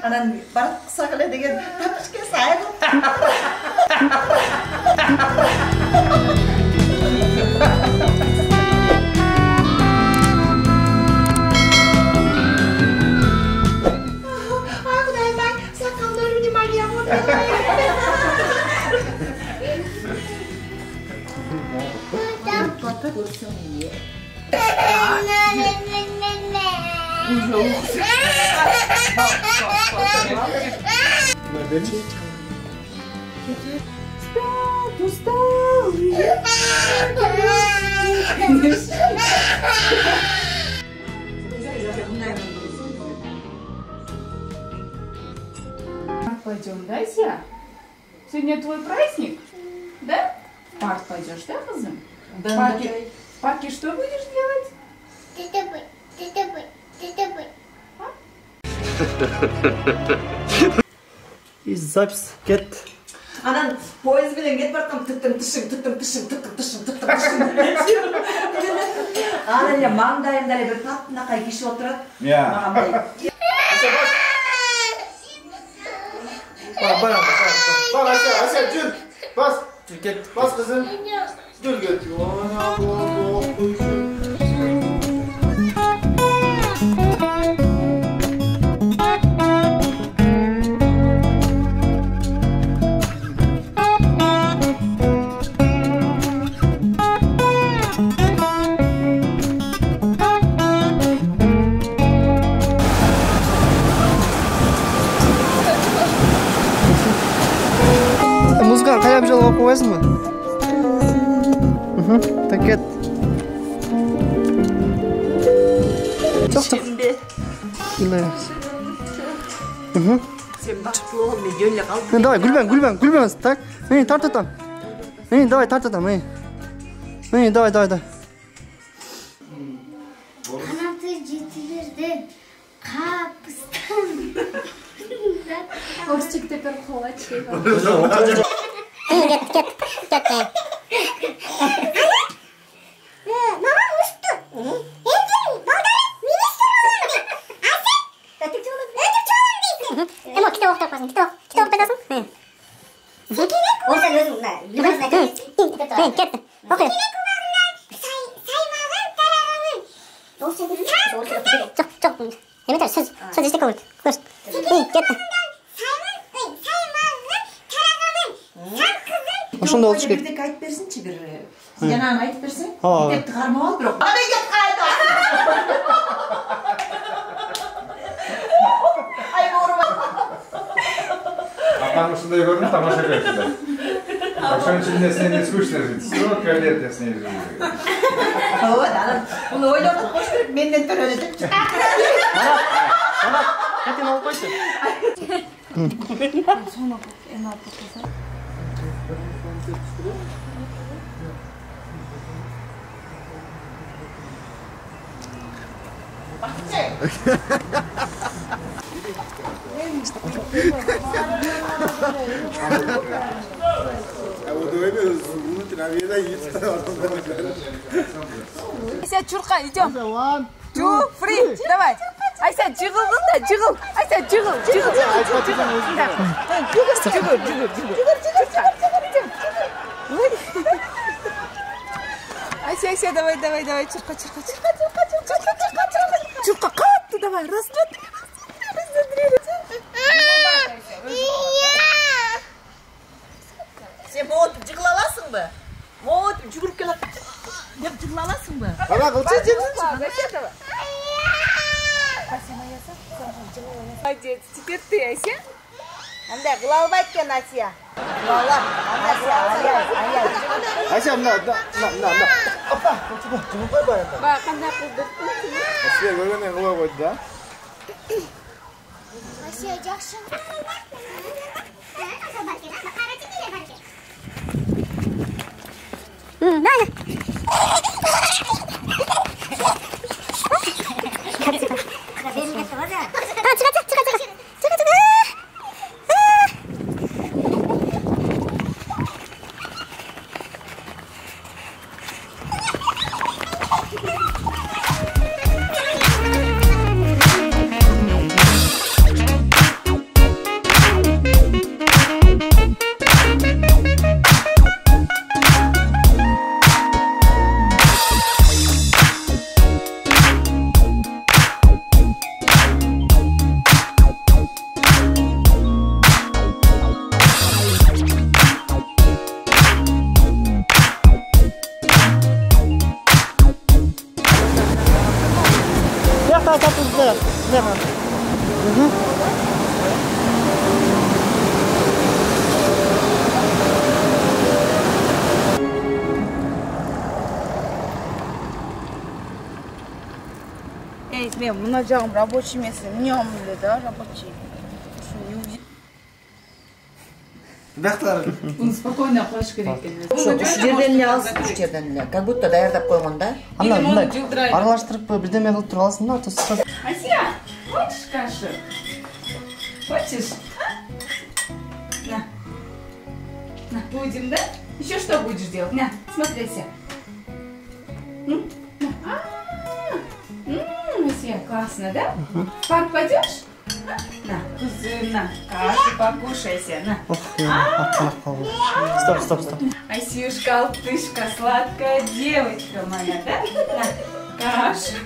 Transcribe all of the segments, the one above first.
анан бараксак эле деген тапышке сайрып. Ай, Кудайым, сакалдарымды Мариям. Пойдем, да, Ся? Сегодня твой праздник, да? В парк пойдешь, да, кызым? В парке что будешь делать? И запись кет. Анан поезд менен кетип бараткам, тыштың. Анан эле маңдайымда эле бир таптынакай киши отурат. Мага Bak Asya Gül. Bas. Git. Bas kızım. Gül git. Музыканы қай абжалға оқып қойсың ба? Так кет. Жоқ. Сен бақытлы бол, мен жөнле қалдым. Давай, гүлбен. Так. Тартатам. Давай, тартатам. Давай. Қанаты жетілерді қапыстан. Орчик теперь холодчик. Кет. Мама ұшты. Емо, кітап оқытып қойсын. Кітап оқып айтасың? Ол сен өзің, кетті. Оқы. Жоқ. Еметер, сөз естек көңіл. Кетті. Ошондо болуш керек. Бирдеке айтып берсинчи, бир жанагын айтып берсең. Ооба. Китепти кармап ал, бирок. Аны кет кайда. Ай, оорубай. Апаң ушундай көрүнүп тамаша көрсүңөр. Ошон үчүн эле сени скучно жить. Сколько лет я с ней живу. Ооба, анан муну ойлоп коюш керек, менден төрөлө депчи. Анат, кетин алып койчу. Соны эме алып кетсең. Айся, чурка, идем. 1, 2, 3, давай. Айся, жигыл. Айся, жигыл. Айся, давай, чурка. Чурка, катты, давай, раз, два, три. Сен моотуп жыгыла аласыңбы? Моотуп жүгүрүп келет деп жыгыла аласыңбы? Ана кылчы жеңилчи. Молодец, теперь ты, Айся. Андай кыла албайт экен Асия. Кыла аяй. Ася, мына. Апа, жугуп койбой. Ба, кандай кылдык? Асия көргөндөн кылбай койду да. Асия жақсы. мына жағым рабочий емес, мыням эле да рабочий. Бақтар. Bunu спокойно қойыш керек екен. Үш жерден эле алсын, үч жерден эле. Как будто даярдап койгон да. Анда Или мындай оны жылдырайын. аралаштырып бирдеме кылып туруп аласың да, сразу. Ася, хочешь кашу? Хочешь? На. На, будем, да? Еще что будешь делать? На, смотри, Ася. Ася, классно, да? В парк пойдешь? На, кузым, на, кашу покушайся, на. Стоп. Асюшка, алтышка, сладкая девочка моя, да? На, кашу.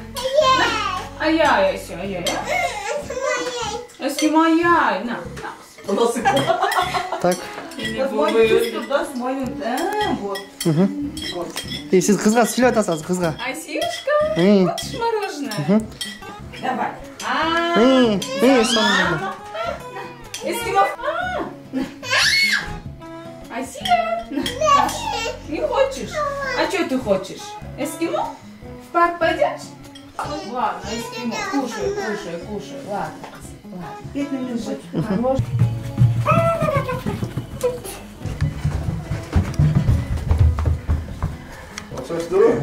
Ай-яй, Ася, ай-яй. Аськи моя, на. Так. Вот. И сиз кызга сүйлөп атасыз, кызга. Асюшка, Эй. хочешь мороженое? Давай. Сонун. Эскимов. Ася, не хочешь? А что ты хочешь? Эскимо? В парк пойдешь? Ладно, эскимо. Кушай. Ладно. Бедный лежит. Что здорово?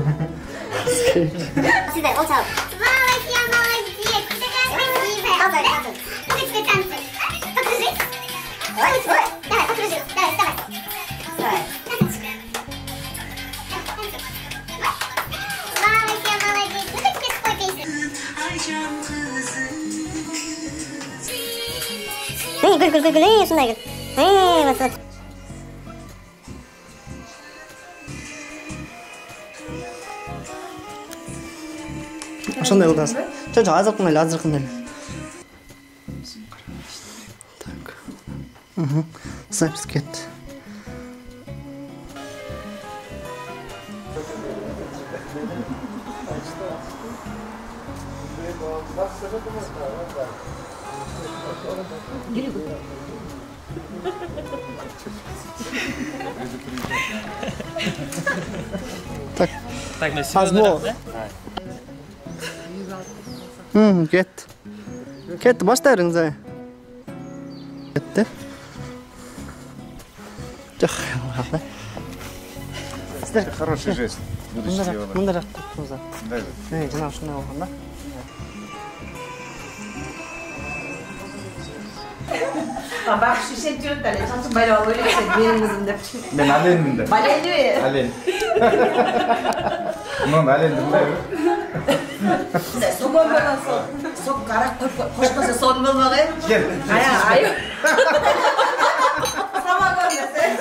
Сюда, вот так. Сволочь, я молодец. Спасибо. Покрути танцы. Покружи. Ой, давай, покружи. Давай, вставай. Вставай. Сволочь, я молодец. Ну как тебе спой песню? Гуль, шундай гуль. Вот. Ошондой кыласың. Жо, азыркын эле. Так. Запись кетти. Так. Так, на Азмо. Кетти, баштай бериңиз ай. Кетти. Жок, да. Сиздер Хороший жест. Будущее дело. мындай турсуңуз. Дай. Жана ушундай болгон да. Bak şişe diyor da çantı bayrağı öyle şey benim kızım da. Ben Alen'im de. Baleni. Alen. Non Alen'dim de. Soğuk böyle soğuk karak koşmasa son bulmağı. Gel. Ay. Sama görmese.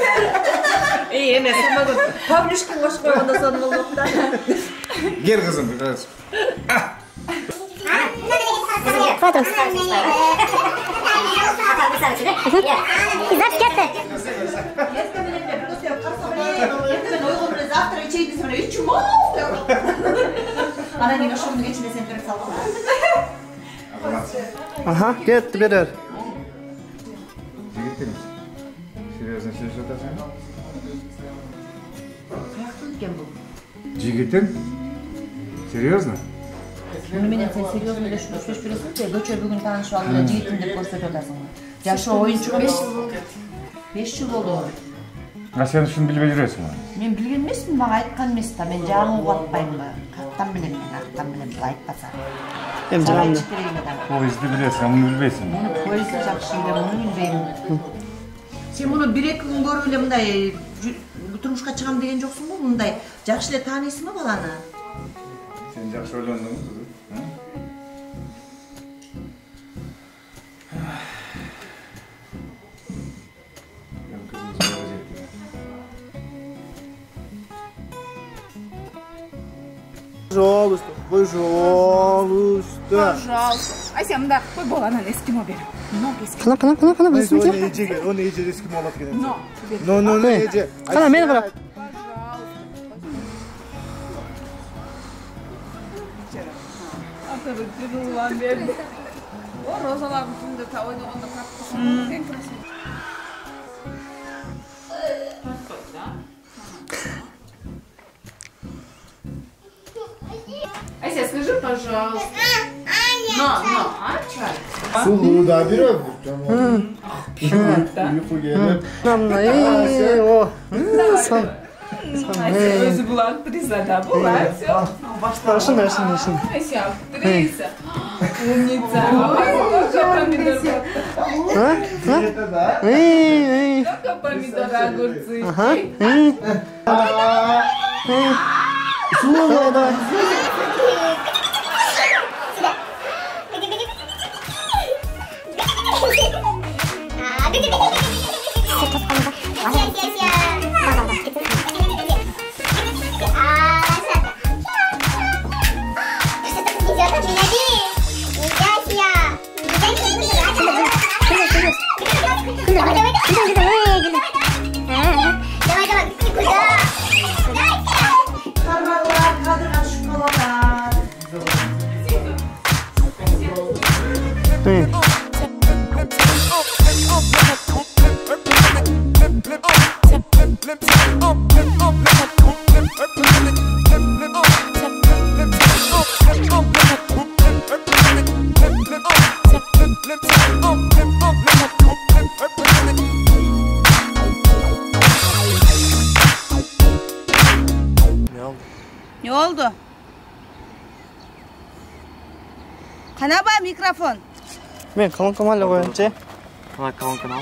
İyi ne sama gör. Pavluşkin koş koyanda son bulmakta. Gel kızım biraz. Foto. Запись кетті. Завтра içeydi sonra üç çubuğu. Ana yine şunu geçinde sen kırık sallama. Aha, кетти берер. Жигитим. Серьезно сөйлесіп жатасың? Жигитим? Серьезно? Bunu менен sen серьезно эле сүйлөшпөш бересиң же көчө бүгүн таанышып алып эле жигитим деп көрсөтүп атасың. Жашы оюнчу 5 жыл болду. А сен ушуну билбей жүрөсүң ба? Мен билген эмесмин, мага айткан эмес да. Мен жагым угуп атпаймынбы? Каттан билем мен, аттан билем, айтпаса. Эми жагам. Поезди билесиң, муну билбейсиң. Муну поезди жакшы эле, муну билбейм. Сен муну 1-2 күн көрүп эле мындай турмушка чыгам деген жоксуңбу? Мындай жакшы эле тааныйсыңбы баланы? Сен жакшы ойлондуңбу кызым? Пожалуйста. Пожалуйста. Ася, мында қой болғаннан эскимо беріп. Кана, Но, эже. Кана, мени кара. Атырып жүрулан берді. О, розалардың күнде та ойнағанда қатты. Ася, скажи, пожалуйста. Sulu da biraz. Uyku gelip. Özü bu aktrisa da bu var. Başla. Ася, актриса. Умница. Только помидор. Это да. Только помидоры, огурцы. Sulu da. Parmaklar, kadırgan şokolalar. Ne oldu? Kanaba mikrofon. Ben kalın kamal koyayım. Kalın kanal.